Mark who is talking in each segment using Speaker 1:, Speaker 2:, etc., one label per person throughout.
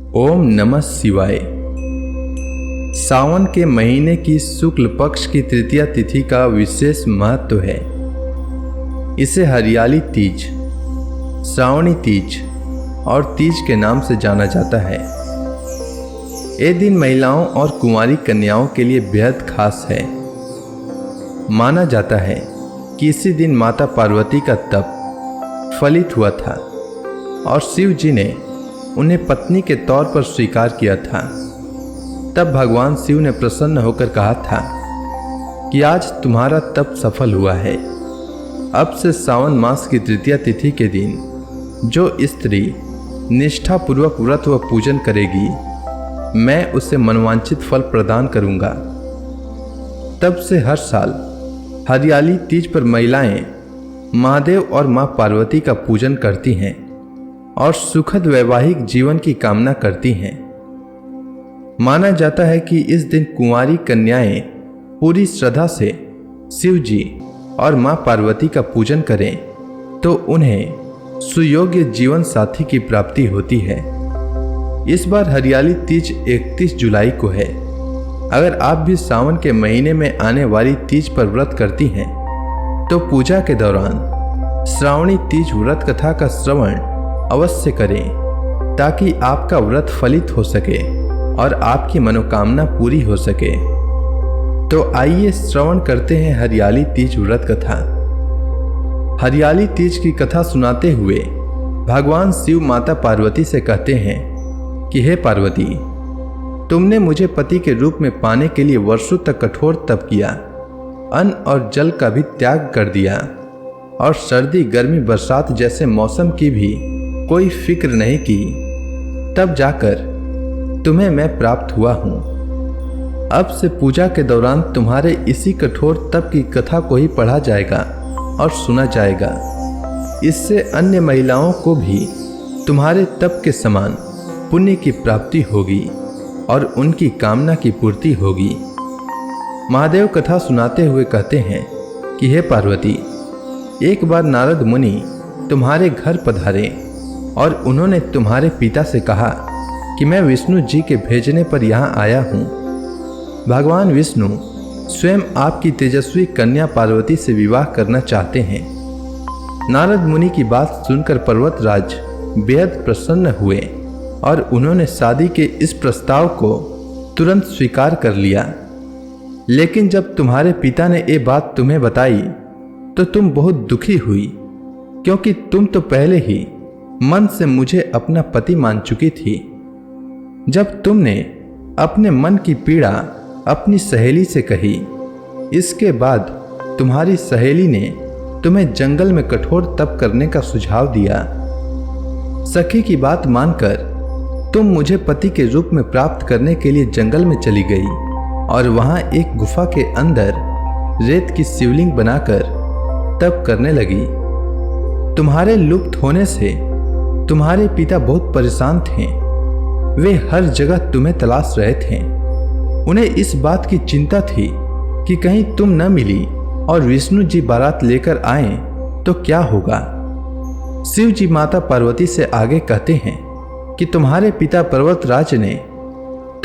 Speaker 1: ओम नमः शिवाय। सावन के महीने की शुक्ल पक्ष की तृतीया तिथि का विशेष महत्व है। इसे हरियाली तीज, श्रावणी तीज और तीज के नाम से जाना जाता है। ये दिन महिलाओं और कुंवारी कन्याओं के लिए बेहद खास है। माना जाता है कि इसी दिन माता पार्वती का तप फलित हुआ था और शिव जी ने उन्हें पत्नी के तौर पर स्वीकार किया था। तब भगवान शिव ने प्रसन्न होकर कहा था कि आज तुम्हारा तप सफल हुआ है। अब से सावन मास की तृतीया तिथि के दिन जो स्त्री निष्ठापूर्वक व्रत व पूजन करेगी, मैं उसे मनवांछित फल प्रदान करूंगा। तब से हर साल हरियाली तीज पर महिलाएं महादेव और मां पार्वती का पूजन करती हैं और सुखद वैवाहिक जीवन की कामना करती हैं। माना जाता है कि इस दिन कुंवारी कन्याएं पूरी श्रद्धा से शिव जी और मां पार्वती का पूजन करें तो उन्हें सुयोग्य जीवन साथी की प्राप्ति होती है। इस बार हरियाली तीज 31 जुलाई को है। अगर आप भी सावन के महीने में आने वाली तीज पर व्रत करती हैं तो पूजा के दौरान श्रावणी तीज व्रत कथा का श्रवण अवश्य करें ताकि आपका व्रत फलित हो सके और आपकी मनोकामना पूरी हो सके। तो आइए श्रवण करते हैं हरियाली तीज व्रत कथा। हरियाली तीज की कथा सुनाते हुए भगवान शिव माता पार्वती से कहते हैं कि हे पार्वती, तुमने मुझे पति के रूप में पाने के लिए वर्षों तक कठोर तप किया, अन्न और जल का भी त्याग कर दिया और सर्दी गर्मी बरसात जैसे मौसम की भी कोई फिक्र नहीं की। तब जाकर तुम्हें मैं प्राप्त हुआ हूं। अब से पूजा के दौरान तुम्हारे इसी कठोर तप की कथा को ही पढ़ा जाएगा और सुना जाएगा। इससे अन्य महिलाओं को भी तुम्हारे तप के समान पुण्य की प्राप्ति होगी और उनकी कामना की पूर्ति होगी। महादेव कथा सुनाते हुए कहते हैं कि हे पार्वती, एक बार नारद मुनि तुम्हारे घर पधारे और उन्होंने तुम्हारे पिता से कहा कि मैं विष्णु जी के भेजने पर यहाँ आया हूँ। भगवान विष्णु स्वयं आपकी तेजस्वी कन्या पार्वती से विवाह करना चाहते हैं। नारद मुनि की बात सुनकर पर्वतराज बेहद प्रसन्न हुए और उन्होंने शादी के इस प्रस्ताव को तुरंत स्वीकार कर लिया। लेकिन जब तुम्हारे पिता ने ये बात तुम्हें बताई तो तुम बहुत दुखी हुई, क्योंकि तुम तो पहले ही मन से मुझे अपना पति मान चुकी थी। जब तुमने अपने मन की पीड़ा अपनी सहेली से कही, इसके बाद तुम्हारी सहेली ने तुम्हें जंगल में कठोर तप करने का सुझाव दिया। सखी की बात मानकर तुम मुझे पति के रूप में प्राप्त करने के लिए जंगल में चली गई और वहां एक गुफा के अंदर रेत की शिवलिंग बनाकर तप करने लगी। तुम्हारे लुप्त होने से तुम्हारे पिता बहुत परेशान थे। वे हर जगह तुम्हें तलाश रहे थे। उन्हें इस बात की चिंता थी कि कहीं तुम न मिली और विष्णु जी बारात लेकर आए तो क्या होगा। शिव जी माता पार्वती से आगे कहते हैं कि तुम्हारे पिता पर्वतराज ने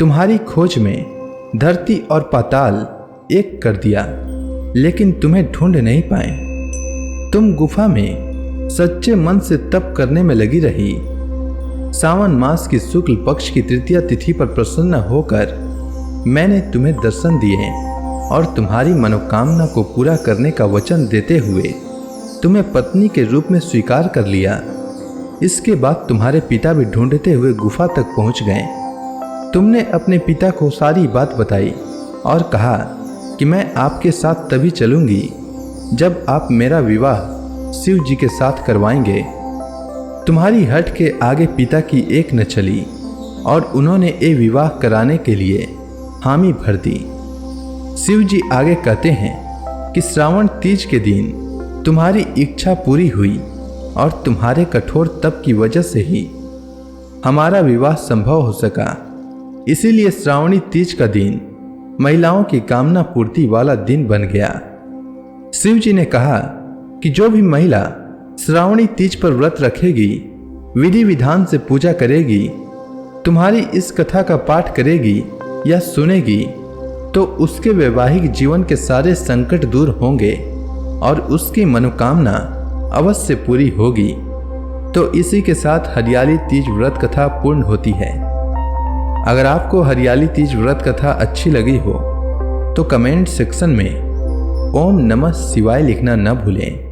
Speaker 1: तुम्हारी खोज में धरती और पाताल एक कर दिया, लेकिन तुम्हें ढूंढ नहीं पाए। तुम गुफा में सच्चे मन से तप करने में लगी रही। सावन मास की शुक्ल पक्ष की तृतीया तिथि पर प्रसन्न होकर मैंने तुम्हें दर्शन दिए और तुम्हारी मनोकामना को पूरा करने का वचन देते हुए तुम्हें पत्नी के रूप में स्वीकार कर लिया। इसके बाद तुम्हारे पिता भी ढूंढते हुए गुफा तक पहुंच गए। तुमने अपने पिता को सारी बात बताई और कहा कि मैं आपके साथ तभी चलूंगी जब आप मेरा विवाह शिव जी के साथ करवाएंगे। तुम्हारी हट के आगे पिता की एक न चली और उन्होंने ये विवाह कराने के लिए हामी भर दी। शिव जी आगे कहते हैं कि श्रावण तीज के दिन तुम्हारी इच्छा पूरी हुई और तुम्हारे कठोर तप की वजह से ही हमारा विवाह संभव हो सका। इसीलिए श्रावणी तीज का दिन महिलाओं की कामना पूर्ति वाला दिन बन गया। शिव जी ने कहा कि जो भी महिला श्रावणी तीज पर व्रत रखेगी, विधि विधान से पूजा करेगी, तुम्हारी इस कथा का पाठ करेगी या सुनेगी तो उसके वैवाहिक जीवन के सारे संकट दूर होंगे और उसकी मनोकामना अवश्य पूरी होगी। तो इसी के साथ हरियाली तीज व्रत कथा पूर्ण होती है। अगर आपको हरियाली तीज व्रत कथा अच्छी लगी हो तो कमेंट सेक्शन में ओम नमः शिवाय लिखना न भूलें।